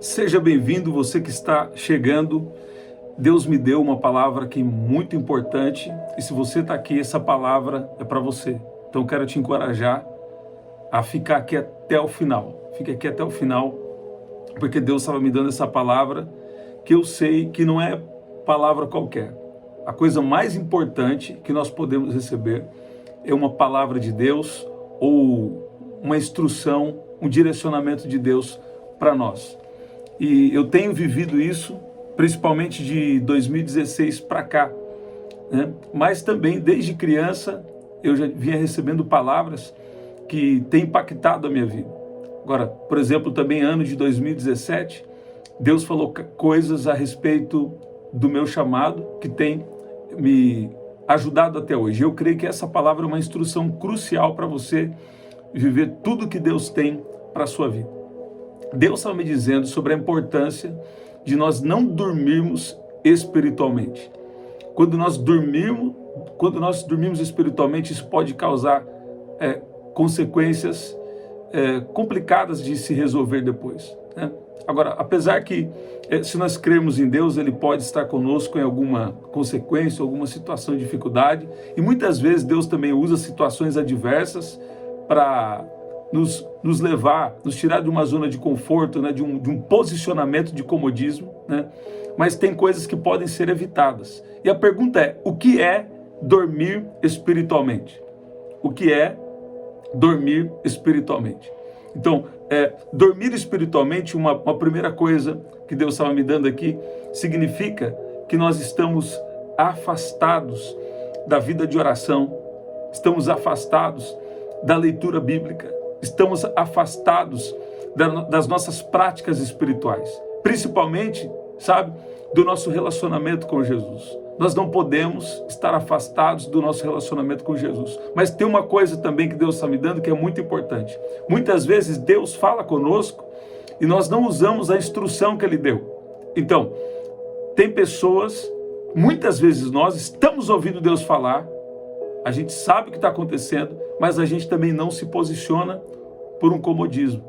Seja bem-vindo, você que está chegando. Deus me deu uma palavra aqui muito importante e se você está aqui, essa palavra é para você. Então eu quero te encorajar a ficar aqui até o final. Fique aqui até o final, porque Deus estava me dando essa palavra que eu sei que não é palavra qualquer. A coisa mais importante que nós podemos receber é uma palavra de Deus ou uma instrução, um direcionamento de Deus para nós. E eu tenho vivido isso, principalmente de 2016 para cá, né? Mas também desde criança eu já vinha recebendo palavras que têm impactado a minha vida. Agora, por exemplo, também ano de 2017, Deus falou coisas a respeito do meu chamado que tem me ajudado até hoje. Eu creio que essa palavra é uma instrução crucial para você viver tudo que Deus tem para a sua vida. Deus estava me dizendo sobre a importância de nós não dormirmos espiritualmente. Quando nós dormimos espiritualmente, isso pode causar consequências complicadas de se resolver depois, né? Agora, apesar que se nós crermos em Deus, Ele pode estar conosco em alguma consequência, alguma situação de dificuldade, e muitas vezes Deus também usa situações adversas para nos levar, nos tirar de uma zona de conforto, né, de um posicionamento de comodismo, né? Mas tem coisas que podem ser evitadas. E a pergunta é, o que é dormir espiritualmente? O que é dormir espiritualmente? Então, dormir espiritualmente, uma primeira coisa que Deus estava me dando aqui, significa que nós estamos afastados da vida de oração, estamos afastados da leitura bíblica, estamos afastados das nossas práticas espirituais, principalmente, sabe, do nosso relacionamento com Jesus. Nós não podemos estar afastados do nosso relacionamento com Jesus. Mas tem uma coisa também que Deus está me dando que é muito importante. Muitas vezes Deus fala conosco e nós não usamos a instrução que Ele deu. Então, tem pessoas, muitas vezes nós estamos ouvindo Deus falar, a gente sabe o que está acontecendo, mas a gente também não se posiciona por um comodismo,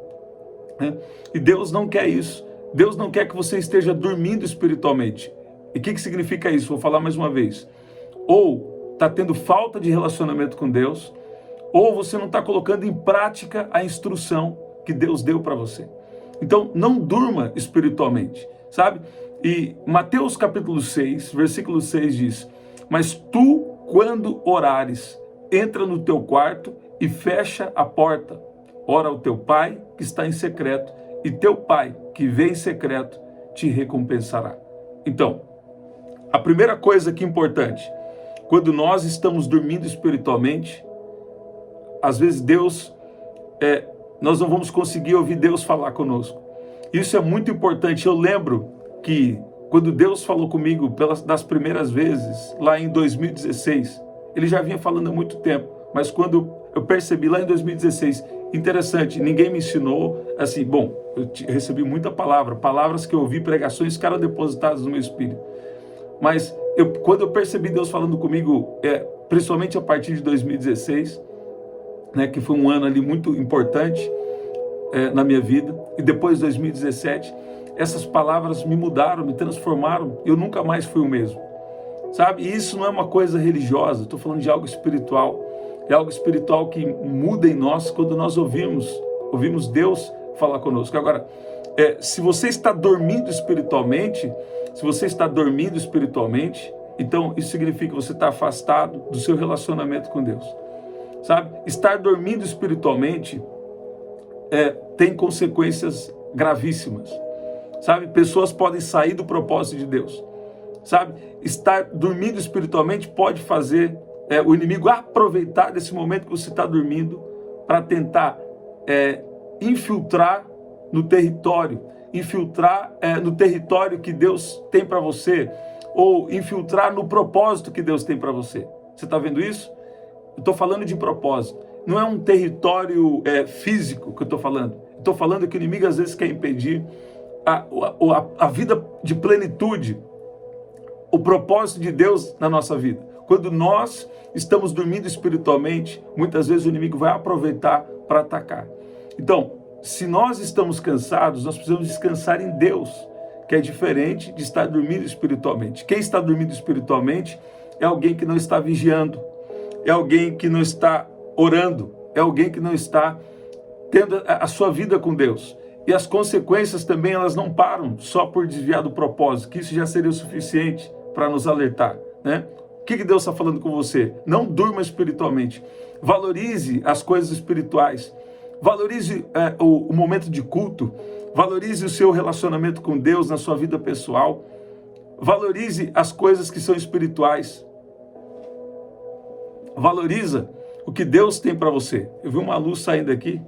né? E Deus não quer isso. Deus não quer que você esteja dormindo espiritualmente. E o que significa isso? Vou falar mais uma vez. Ou está tendo falta de relacionamento com Deus, ou você não está colocando em prática a instrução que Deus deu para você. Então, não durma espiritualmente, sabe? E Mateus capítulo 6, versículo 6 diz: mas tu, quando orares, entra no teu quarto e fecha a porta. Ora ao teu pai que está em secreto, e teu pai que vê em secreto te recompensará. Então, a primeira coisa que é importante, quando nós estamos dormindo espiritualmente, às vezes nós não vamos conseguir ouvir Deus falar conosco. Isso é muito importante. Eu lembro que quando Deus falou comigo das primeiras vezes, lá em 2016, Ele já vinha falando há muito tempo, mas quando eu percebi lá em 2016, interessante, ninguém me ensinou, assim, bom, eu recebi muita palavras que eu ouvi, pregações ficaram depositadas no meu espírito. Mas quando eu percebi Deus falando comigo, principalmente a partir de 2016, né, que foi um ano ali muito importante na minha vida, e depois de 2017, essas palavras me mudaram, me transformaram, eu nunca mais fui o mesmo, sabe? E isso não é uma coisa religiosa, estou falando de algo espiritual, é algo espiritual que muda em nós quando nós ouvimos Deus falar conosco. Agora, se você está dormindo espiritualmente, então isso significa que você está afastado do seu relacionamento com Deus, sabe? Estar dormindo espiritualmente tem consequências gravíssimas, sabe? Pessoas podem sair do propósito de Deus, sabe? Estar dormindo espiritualmente pode fazer o inimigo aproveitar desse momento que você está dormindo para tentar infiltrar no território que Deus tem para você, ou infiltrar no propósito que Deus tem para você. Você está vendo isso? Eu estou falando de propósito. Não é um território físico que eu estou falando. Estou falando que o inimigo às vezes quer impedir a vida de plenitude, o propósito de Deus na nossa vida. Quando nós estamos dormindo espiritualmente, muitas vezes o inimigo vai aproveitar para atacar. Então, se nós estamos cansados, nós precisamos descansar em Deus, que é diferente de estar dormindo espiritualmente. Quem está dormindo espiritualmente é alguém que não está vigiando, é alguém que não está orando, é alguém que não está tendo a sua vida com Deus. E as consequências também, elas não param só por desviar do propósito, que isso já seria o suficiente para nos alertar, né? O que Deus está falando com você? Não durma espiritualmente. Valorize as coisas espirituais. Valorize o momento de culto. Valorize o seu relacionamento com Deus na sua vida pessoal. Valorize as coisas que são espirituais. Valoriza o que Deus tem para você. Eu vi uma luz saindo aqui,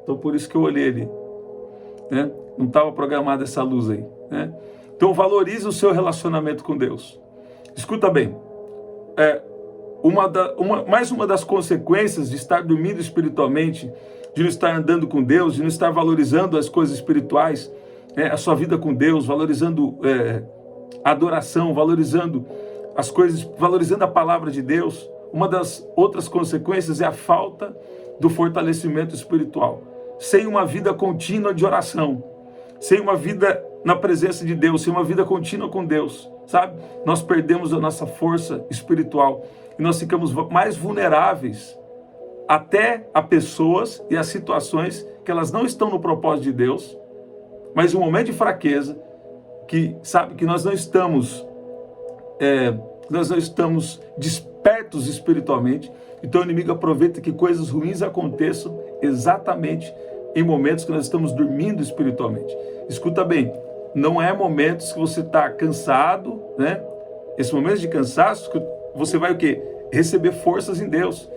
então por isso que eu olhei ali, né? Não estava programada essa luz aí, né? Então valorize o seu relacionamento com Deus. Escuta bem, mais uma das consequências de estar dormindo espiritualmente, de não estar andando com Deus, de não estar valorizando as coisas espirituais, a sua vida com Deus, valorizando a adoração, valorizando as coisas, valorizando a palavra de Deus. Uma das outras consequências é a falta do fortalecimento espiritual. Sem uma vida contínua de oração, sem uma vida na presença de Deus, sem uma vida contínua com Deus, sabe? Nós perdemos a nossa força espiritual e nós ficamos mais vulneráveis até a pessoas e a situações que elas não estão no propósito de Deus, mas um momento de fraqueza, que sabe que nós não estamos despertos espiritualmente. Então o inimigo aproveita que coisas ruins aconteçam exatamente em momentos que nós estamos dormindo espiritualmente. Escuta bem, não é momentos que você está cansado, né? Esses momentos de cansaço, que você vai o quê? Receber forças em Deus,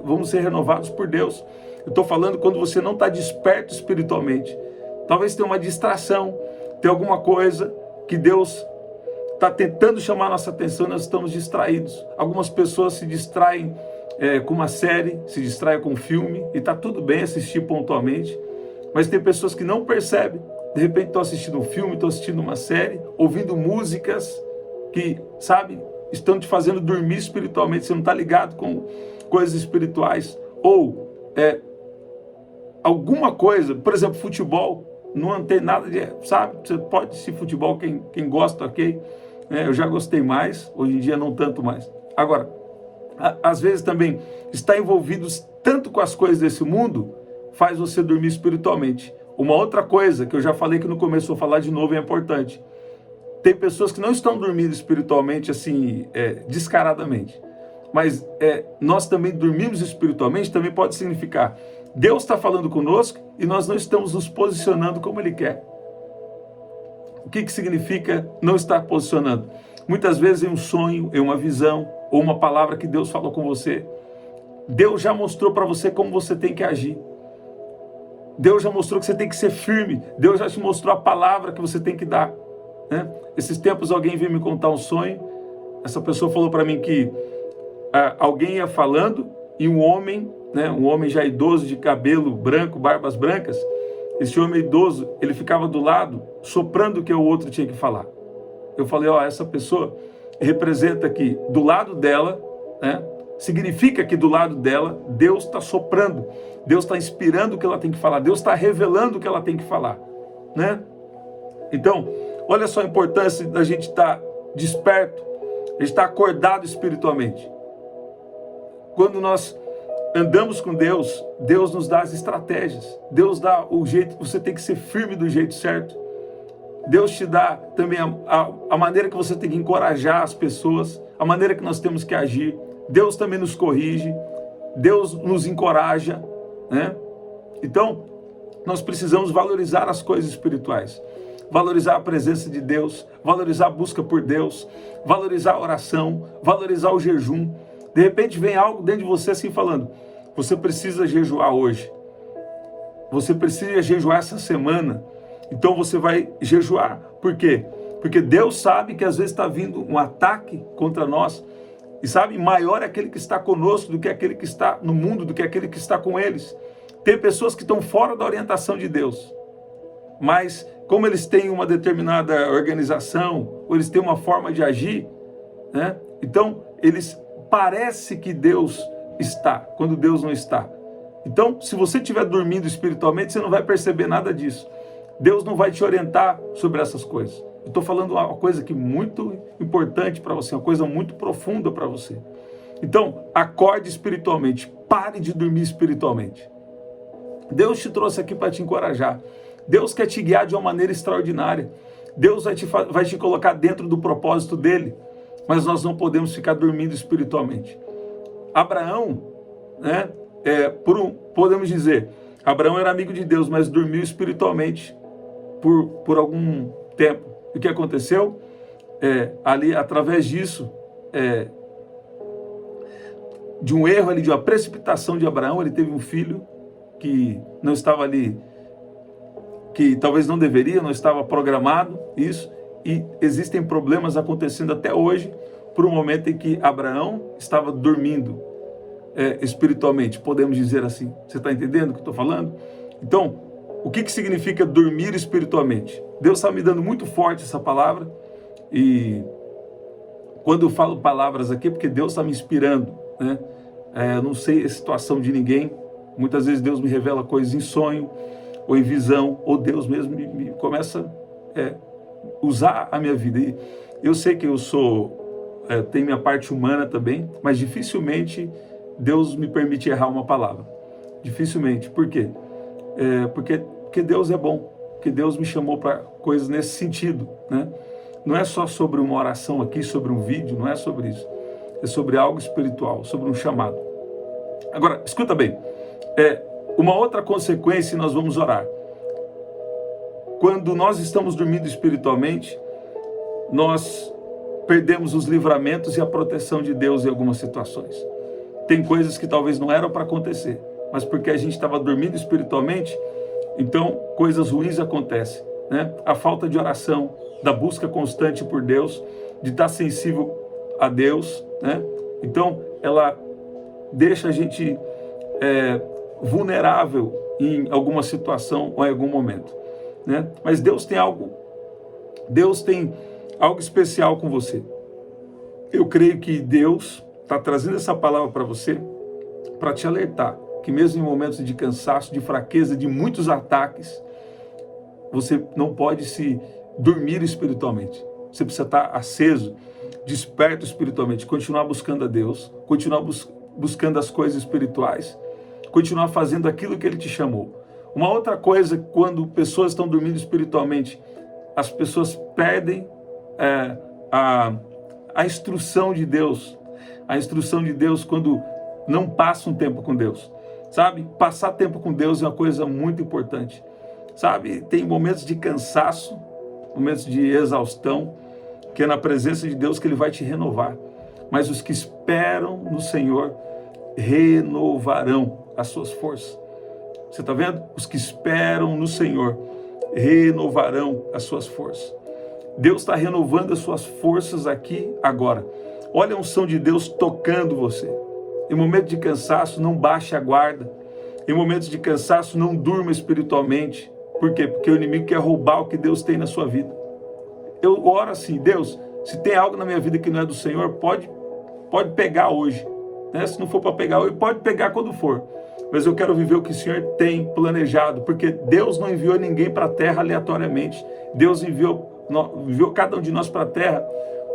vamos ser renovados por Deus. Eu estou falando quando você não está desperto espiritualmente. Talvez tenha uma distração, tem alguma coisa que Deus está tentando chamar a nossa atenção, nós estamos distraídos. Algumas pessoas se distraem com uma série, se distraem com um filme, e está tudo bem assistir pontualmente, mas tem pessoas que não percebem, de repente estão assistindo um filme, estão assistindo uma série, ouvindo músicas que, sabe, estão te fazendo dormir espiritualmente, você não está ligado com coisas espirituais, ou alguma coisa, por exemplo, futebol, não tem nada de, sabe, você pode assistir futebol, quem gosta, ok, eu já gostei mais, hoje em dia não tanto mais. Agora, às vezes também, estar envolvidos tanto com as coisas desse mundo, faz você dormir espiritualmente. Uma outra coisa, que eu já falei que no começo, vou falar de novo, é importante. Tem pessoas que não estão dormindo espiritualmente, assim, descaradamente. Mas nós também dormimos espiritualmente, também pode significar, Deus está falando conosco e nós não estamos nos posicionando como Ele quer. O que significa não estar posicionando? Muitas vezes em um sonho, em uma visão, ou uma palavra que Deus falou com você, Deus já mostrou para você como você tem que agir. Deus já mostrou que você tem que ser firme. Deus já te mostrou a palavra que você tem que dar, né? Esses tempos alguém veio me contar um sonho. Essa pessoa falou para mim que alguém ia falando e um homem, né, um homem já idoso, de cabelo branco, barbas brancas, esse homem idoso, ele ficava do lado, soprando o que o outro tinha que falar. Eu falei, essa pessoa representa que do lado dela, né, significa que do lado dela, Deus está soprando, Deus está inspirando o que ela tem que falar, Deus está revelando o que ela tem que falar, né? Então, olha só a importância da gente estar desperto, a gente estar acordado espiritualmente. Quando nós andamos com Deus, Deus nos dá as estratégias, Deus dá o jeito, você tem que ser firme do jeito certo. Deus te dá também a maneira que você tem que encorajar as pessoas, a maneira que nós temos que agir. Deus também nos corrige, Deus nos encoraja, né? Então, nós precisamos valorizar as coisas espirituais, valorizar a presença de Deus, valorizar a busca por Deus, valorizar a oração, valorizar o jejum. De repente vem algo dentro de você assim falando, você precisa jejuar hoje, você precisa jejuar essa semana, então você vai jejuar. Por quê? Porque Deus sabe que às vezes está vindo um ataque contra nós, e sabe, maior é aquele que está conosco do que aquele que está no mundo, do que aquele que está com eles. Tem pessoas que estão fora da orientação de Deus, mas como eles têm uma determinada organização, ou eles têm uma forma de agir, né? Então eles parece que Deus está, quando Deus não está. Então, se você estiver dormindo espiritualmente, você não vai perceber nada disso. Deus não vai te orientar sobre essas coisas. Eu estou falando uma coisa que muito importante para você, uma coisa muito profunda para você. Então, acorde espiritualmente, pare de dormir espiritualmente. Deus te trouxe aqui para te encorajar. Deus quer te guiar de uma maneira extraordinária. Deus vai te colocar dentro do propósito dele, mas nós não podemos ficar dormindo espiritualmente. Abraão, né, podemos dizer, Abraão era amigo de Deus, mas dormiu espiritualmente por algum tempo. E o que aconteceu? Ali, através disso, de um erro ali, de uma precipitação de Abraão, ele teve um filho que não estava ali, que talvez não deveria, não estava programado, isso, e existem problemas acontecendo até hoje, por um momento em que Abraão estava dormindo espiritualmente, podemos dizer assim. Você está entendendo o que eu estou falando? Então, o que significa dormir espiritualmente? Deus está me dando muito forte essa palavra, e quando eu falo palavras aqui, é porque Deus está me inspirando, né? Eu não sei a situação de ninguém, muitas vezes Deus me revela coisas em sonho, ou em visão, ou Deus mesmo me começa a usar a minha vida. E eu sei que eu tenho minha parte humana também, mas dificilmente Deus me permite errar uma palavra. Dificilmente. Por quê? Porque Deus é bom, porque Deus me chamou para coisas nesse sentido, né? Não é só sobre uma oração aqui, sobre um vídeo, não é sobre isso. É sobre algo espiritual, sobre um chamado. Agora, escuta bem, uma outra consequência, nós vamos orar. Quando nós estamos dormindo espiritualmente, nós perdemos os livramentos e a proteção de Deus em algumas situações. Tem coisas que talvez não eram para acontecer, mas porque a gente estava dormindo espiritualmente, então coisas ruins acontecem, né? A falta de oração, da busca constante por Deus, de estar sensível a Deus, né? Então ela deixa a gente vulnerável em alguma situação ou em algum momento, né? Mas Deus tem algo especial com você. Eu creio que Deus está trazendo essa palavra para você, para te alertar que mesmo em momentos de cansaço, de fraqueza, de muitos ataques, você não pode se dormir espiritualmente. Você precisa estar aceso, desperto espiritualmente, continuar buscando a Deus, continuar buscando as coisas espirituais, continuar fazendo aquilo que Ele te chamou. Uma outra coisa, quando pessoas estão dormindo espiritualmente, as pessoas perdem a instrução de Deus. A instrução de Deus quando não passa um tempo com Deus. Sabe? Passar tempo com Deus é uma coisa muito importante. Sabe? Tem momentos de cansaço, momentos de exaustão, que é na presença de Deus que Ele vai te renovar. Mas os que esperam no Senhor renovarão as suas forças. Você está vendo? Os que esperam no Senhor renovarão as suas forças. Deus está renovando as suas forças aqui, agora. Olha a unção de Deus tocando você. Em momentos de cansaço, não baixe a guarda. Em momentos de cansaço, não durma espiritualmente. Por quê? Porque o inimigo quer roubar o que Deus tem na sua vida. Eu oro assim, Deus, se tem algo na minha vida que não é do Senhor, pode pegar hoje. Né? Se não for para pegar hoje, pode pegar quando for. Mas eu quero viver o que o Senhor tem planejado, porque Deus não enviou ninguém para a terra aleatoriamente. Deus enviou cada um de nós para a terra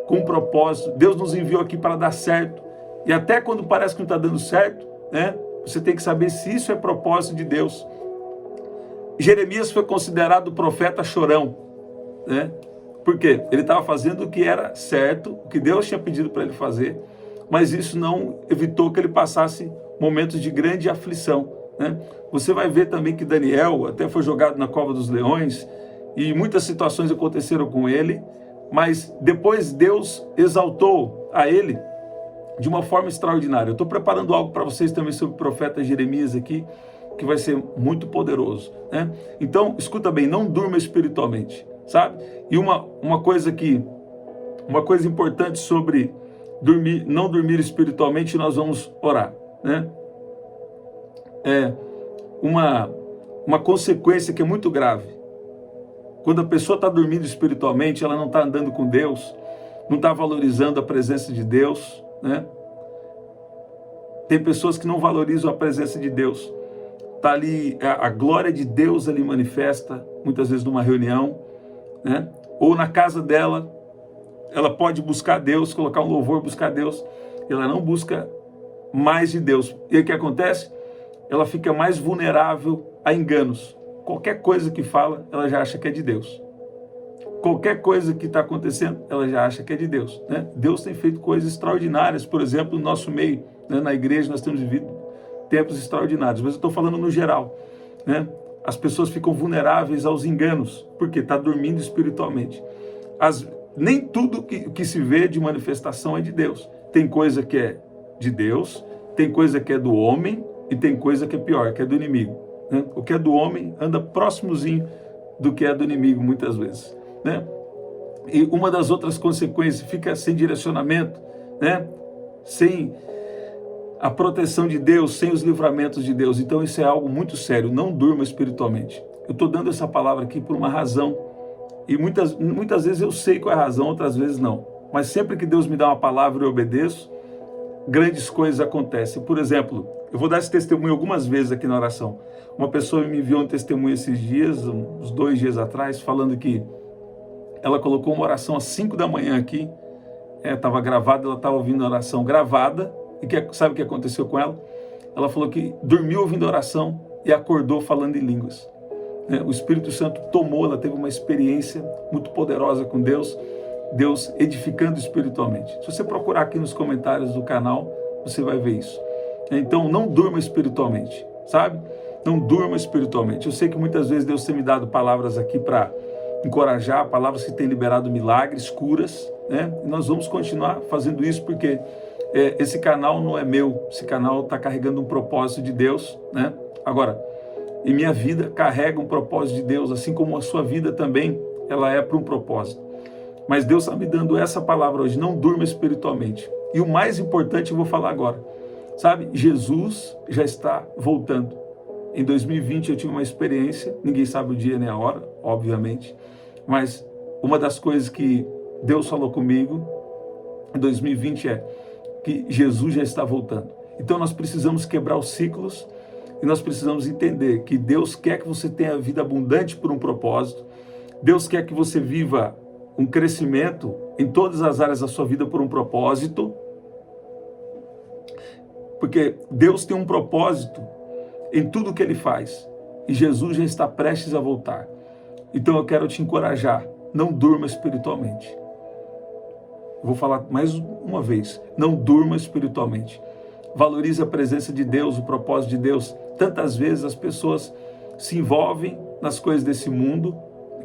com um propósito. Deus nos enviou aqui para dar certo. E até quando parece que não está dando certo, né, você tem que saber se isso é propósito de Deus. Jeremias foi considerado o profeta chorão, né? Por quê? Ele estava fazendo o que era certo, o que Deus tinha pedido para ele fazer, mas isso não evitou que ele passasse momentos de grande aflição, né? Você vai ver também que Daniel até foi jogado na cova dos leões e muitas situações aconteceram com ele, mas depois Deus exaltou a ele de uma forma extraordinária. Eu estou preparando algo para vocês também sobre o profeta Jeremias aqui, que vai ser muito poderoso, né? Então, escuta bem, não durma espiritualmente, sabe? E uma coisa importante sobre não dormir espiritualmente, nós vamos orar, né? Uma consequência que é muito grave. Quando a pessoa está dormindo espiritualmente, ela não está andando com Deus, não está valorizando a presença de Deus, né? Tem pessoas que não valorizam a presença de Deus. está ali, a glória de Deus ali manifesta, muitas vezes numa reunião, né? Ou na casa dela, ela pode buscar Deus, colocar um louvor, buscar Deus, ela não busca mais de Deus. E aí o que acontece? Ela fica mais vulnerável a enganos. Qualquer coisa que fala, ela já acha que é de Deus. Qualquer coisa que está acontecendo, ela já acha que é de Deus, né? Deus tem feito coisas extraordinárias, por exemplo, no nosso meio, né? Na igreja nós temos vivido tempos extraordinários, mas eu estou falando no geral, né? As pessoas ficam vulneráveis aos enganos, porque está dormindo espiritualmente. Nem tudo que se vê de manifestação é de Deus. Tem coisa que é de Deus, tem coisa que é do homem e tem coisa que é pior, que é do inimigo, né? O que é do homem anda próximozinho do que é do inimigo muitas vezes, né? E uma das outras consequências, fica sem direcionamento, né? Sem a proteção de Deus, sem os livramentos de Deus. Então isso é algo muito sério, não durma espiritualmente. Eu estou dando essa palavra aqui por uma razão, e muitas vezes eu sei qual é a razão, outras vezes não. Mas sempre que Deus me dá uma palavra e eu obedeço, grandes coisas acontecem. Por exemplo, eu vou dar esse testemunho algumas vezes aqui na oração. Uma pessoa me enviou um testemunho esses dias, uns 2 dias atrás, falando que ela colocou uma oração às 5 da manhã aqui, estava gravada, ela estava ouvindo a oração gravada, e sabe o que aconteceu com ela? Ela falou que dormiu ouvindo a oração e acordou falando em línguas. O Espírito Santo tomou, ela teve uma experiência muito poderosa com Deus, Deus edificando espiritualmente. Se você procurar aqui nos comentários do canal, você vai ver isso. Então não durma espiritualmente, sabe? Não durma espiritualmente. Eu sei que muitas vezes Deus tem me dado palavras aqui para encorajar, palavras que têm liberado milagres, curas, né? E nós vamos continuar fazendo isso porque esse canal não é meu, esse canal está carregando um propósito de Deus, né? Agora, em minha vida carrega um propósito de Deus, assim como a sua vida também, ela é para um propósito. Mas Deus está me dando essa palavra hoje, não durma espiritualmente. E o mais importante eu vou falar agora, sabe? Jesus já está voltando. Em 2020 eu tive uma experiência, ninguém sabe o dia nem a hora, obviamente, mas uma das coisas que Deus falou comigo em 2020 é que Jesus já está voltando. Então nós precisamos quebrar os ciclos e nós precisamos entender que Deus quer que você tenha vida abundante por um propósito. Deus quer que você viva um crescimento em todas as áreas da sua vida por um propósito. Porque Deus tem um propósito em tudo que Ele faz. E Jesus já está prestes a voltar. Então eu quero te encorajar, não durma espiritualmente. Vou falar mais uma vez, não durma espiritualmente. Valorize a presença de Deus, o propósito de Deus. Tantas vezes as pessoas se envolvem nas coisas desse mundo,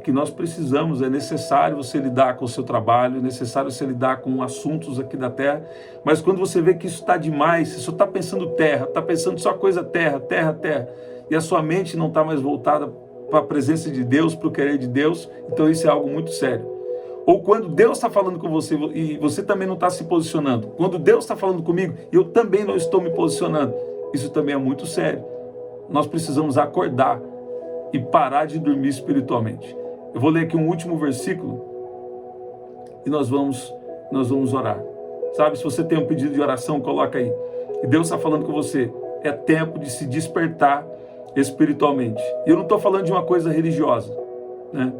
que nós precisamos, é necessário você lidar com o seu trabalho, é necessário você lidar com assuntos aqui da terra, mas quando você vê que isso está demais, você só está pensando terra, está pensando só coisa terra, terra, terra, e a sua mente não está mais voltada para a presença de Deus, para o querer de Deus, então isso é algo muito sério. Ou quando Deus está falando com você e você também não está se posicionando, quando Deus está falando comigo e eu também não estou me posicionando, isso também é muito sério. Nós precisamos acordar e parar de dormir espiritualmente. Eu vou ler aqui um último versículo e nós vamos orar. Sabe, se você tem um pedido de oração, coloca aí. E Deus está falando com você, é tempo de se despertar espiritualmente. E eu não estou falando de uma coisa religiosa, né?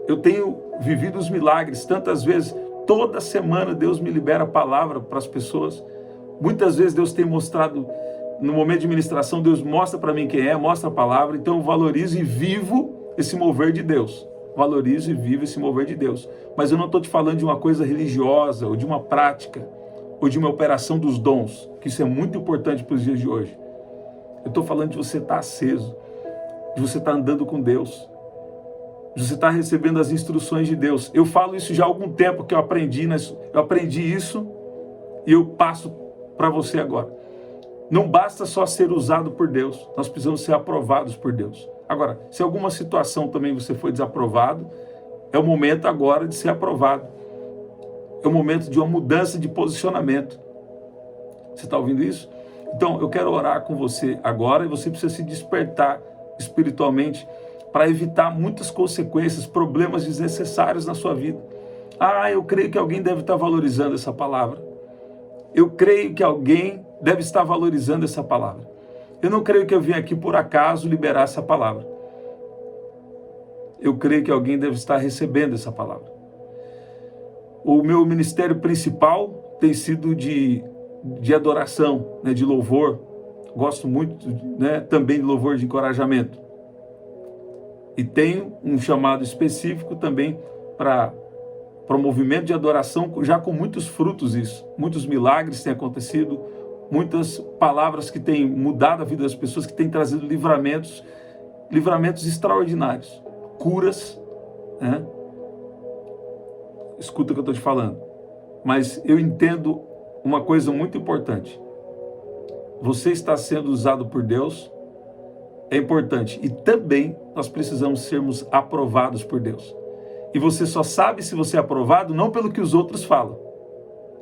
Eu tenho vivido os milagres tantas vezes. Toda semana Deus me libera a palavra para as pessoas. Muitas vezes Deus tem mostrado, no momento de ministração, Deus mostra para mim quem é, mostra a palavra. Então eu valorizo e vivo esse mover de Deus. Valorizo e vivo esse mover de Deus. Mas eu não estou te falando de uma coisa religiosa, ou de uma prática, ou de uma operação dos dons, que isso é muito importante para os dias de hoje. Eu estou falando de você estar aceso, de você estar andando com Deus, de você estar recebendo as instruções de Deus. Eu falo isso já há algum tempo que eu aprendi isso e eu passo para você agora. Não basta só ser usado por Deus, nós precisamos ser aprovados por Deus. Agora, se alguma situação também você foi desaprovado, é o momento agora de ser aprovado. É o momento de uma mudança de posicionamento. Você está ouvindo isso? Então, eu quero orar com você agora e você precisa se despertar espiritualmente para evitar muitas consequências, problemas desnecessários na sua vida. Eu creio que alguém deve estar valorizando essa palavra. Eu creio que alguém deve estar valorizando essa palavra. Eu não creio que eu vim aqui por acaso liberar essa palavra. Eu creio que alguém deve estar recebendo essa palavra. O meu ministério principal tem sido de adoração, né, de louvor. Gosto muito, né, também de louvor de encorajamento. E tenho um chamado específico também para o movimento de adoração, já com muitos frutos isso. Muitos milagres têm acontecido, muitas palavras que têm mudado a vida das pessoas, que têm trazido livramentos extraordinários. Curas, né? Escuta o que eu estou te falando. Mas eu entendo uma coisa muito importante. Você está sendo usado por Deus, é importante. E também nós precisamos sermos aprovados por Deus. E você só sabe se você é aprovado não pelo que os outros falam.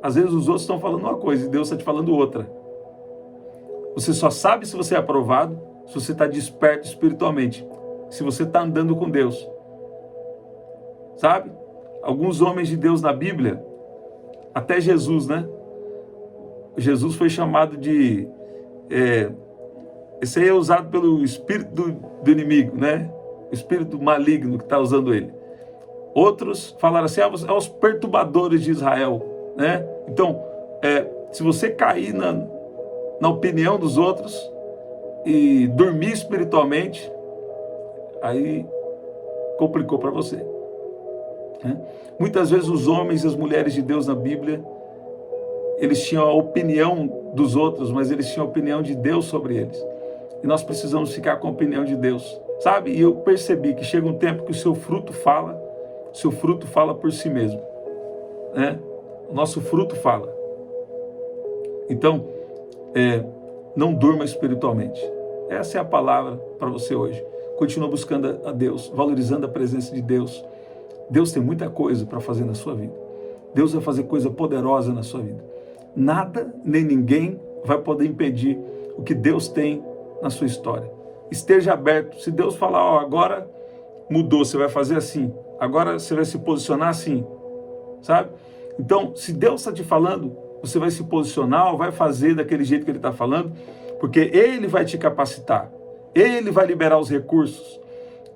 Às vezes os outros estão falando uma coisa e Deus está te falando outra. Você só sabe se você é aprovado se você está desperto espiritualmente. Se você está andando com Deus. Sabe? Alguns homens de Deus na Bíblia, até Jesus, né? Jesus foi chamado de... esse aí é usado pelo espírito do inimigo, né? O espírito maligno que está usando ele. Outros falaram assim, aos perturbadores de Israel, né? Então, se você cair na opinião dos outros e dormir espiritualmente, aí complicou para você. Né? Muitas vezes os homens e as mulheres de Deus na Bíblia, eles tinham a opinião dos outros, mas eles tinham a opinião de Deus sobre eles. E nós precisamos ficar com a opinião de Deus, sabe? E eu percebi que chega um tempo que o seu fruto fala por si mesmo, né? O nosso fruto fala. Então, não durma espiritualmente. Essa é a palavra para você hoje. Continua buscando a Deus, valorizando a presença de Deus. Deus tem muita coisa para fazer na sua vida. Deus vai fazer coisa poderosa na sua vida. Nada, nem ninguém vai poder impedir o que Deus tem na sua história. Esteja aberto. Se Deus falar, agora mudou, você vai fazer assim. Agora você vai se posicionar assim. Sabe? Então, se Deus está te falando, você vai se posicionar ou vai fazer daquele jeito que Ele está falando, porque Ele vai te capacitar. Ele vai liberar os recursos.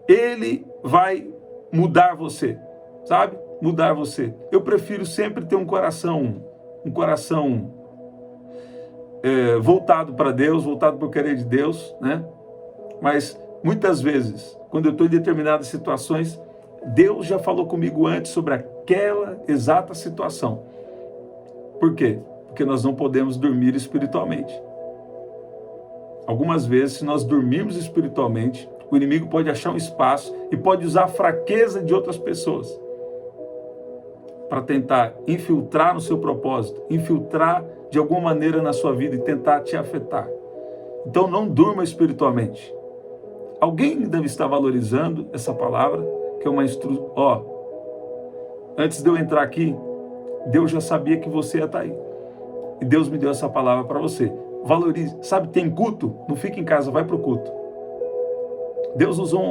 Ele vai mudar você. Sabe? Mudar você. Eu prefiro sempre ter um coração voltado para Deus, voltado para o querer de Deus, né? Mas muitas vezes, quando eu estou em determinadas situações, Deus já falou comigo antes sobre aquela exata situação. Por quê? Porque nós não podemos dormir espiritualmente. Algumas vezes, se nós dormirmos espiritualmente, o inimigo pode achar um espaço e pode usar a fraqueza de outras pessoas para tentar infiltrar no seu propósito, infiltrar de alguma maneira na sua vida e tentar te afetar. Então não durma espiritualmente. Alguém deve estar valorizando essa palavra, que é uma instrução. Antes de eu entrar aqui, Deus já sabia que você ia estar aí. E Deus me deu essa palavra para você. Valorize. Sabe, tem culto? Não fica em casa, vai para o culto. Deus usou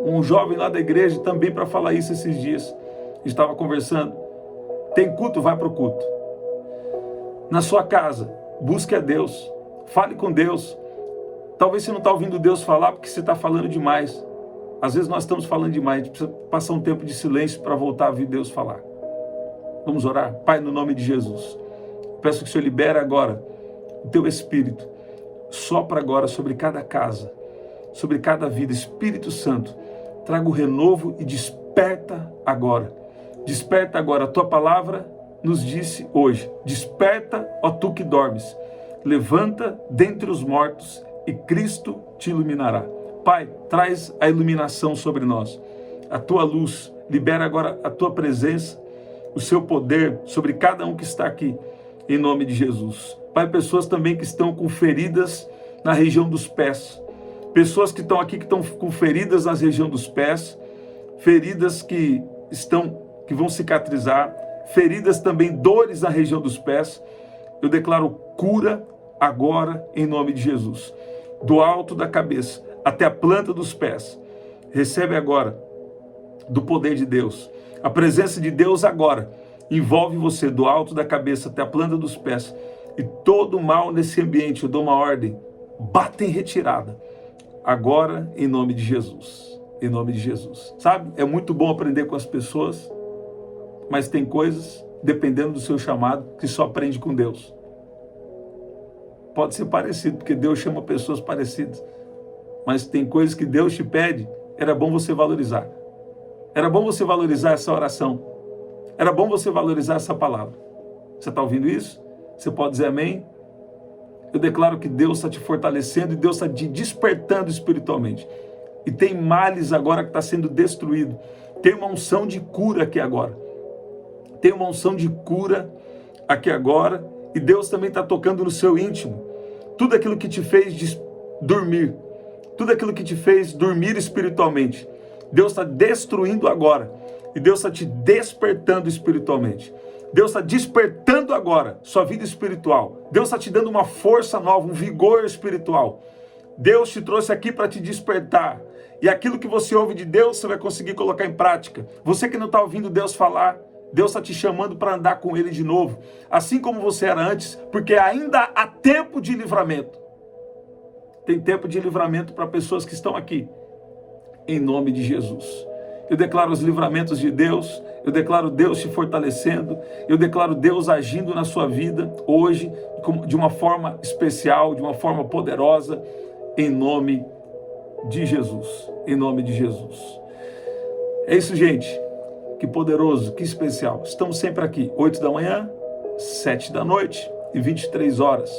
um jovem lá da igreja também para falar isso esses dias. A gente estava conversando. Tem culto? Vai para o culto. Na sua casa, busque a Deus. Fale com Deus. Talvez você não está ouvindo Deus falar porque você está falando demais. Às vezes nós estamos falando demais. A gente precisa passar um tempo de silêncio para voltar a ouvir Deus falar. Vamos orar? Pai, no nome de Jesus. Peço que o Senhor libere agora o teu Espírito. Sopra agora sobre cada casa, sobre cada vida. Espírito Santo, traga o renovo e desperta agora. Desperta agora. A tua palavra nos disse hoje. Desperta, ó tu que dormes. Levanta dentre os mortos e Cristo te iluminará. Pai, traz a iluminação sobre nós. A tua luz. Libera agora a tua presença, o seu poder sobre cada um que está aqui. Em nome de Jesus. Pai, pessoas também que estão com feridas na região dos pés. Pessoas que estão aqui que estão com feridas na região dos pés. Feridas que vão cicatrizar. Feridas também, dores na região dos pés. Eu declaro cura agora em nome de Jesus. Do alto da cabeça até a planta dos pés. Recebe agora do poder de Deus. A presença de Deus agora envolve você do alto da cabeça até a planta dos pés. E todo mal nesse ambiente, eu dou uma ordem, bata em retirada. Agora, em nome de Jesus. Em nome de Jesus. Sabe, é muito bom aprender com as pessoas, mas tem coisas, dependendo do seu chamado, que só aprende com Deus. Pode ser parecido, porque Deus chama pessoas parecidas. Mas tem coisas que Deus te pede, era bom você valorizar. Era bom você valorizar essa oração. Era bom você valorizar essa palavra. Você está ouvindo isso? Você pode dizer amém? Eu declaro que Deus está te fortalecendo e Deus está te despertando espiritualmente. E tem males agora que está sendo destruído. Tem uma unção de cura aqui agora. Tem uma unção de cura aqui agora. E Deus também está tocando no seu íntimo. Tudo aquilo que te fez dormir. Tudo aquilo que te fez dormir espiritualmente. Deus está destruindo agora. E Deus está te despertando espiritualmente. Deus está despertando agora sua vida espiritual. Deus está te dando uma força nova, um vigor espiritual. Deus te trouxe aqui para te despertar. E aquilo que você ouve de Deus, você vai conseguir colocar em prática. Você que não está ouvindo Deus falar, Deus está te chamando para andar com Ele de novo. Assim como você era antes, porque ainda há tempo de livramento. Tem tempo de livramento para pessoas que estão aqui. Em nome de Jesus. Eu declaro os livramentos de Deus, eu declaro Deus te fortalecendo, eu declaro Deus agindo na sua vida hoje de uma forma especial, de uma forma poderosa, em nome de Jesus. Em nome de Jesus. É isso, gente. Que poderoso, que especial. Estamos sempre aqui, 8 da manhã, 7 da noite e 23 horas,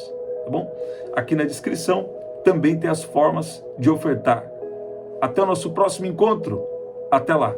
tá bom? Aqui na descrição também tem as formas de ofertar. Até o nosso próximo encontro. Até lá.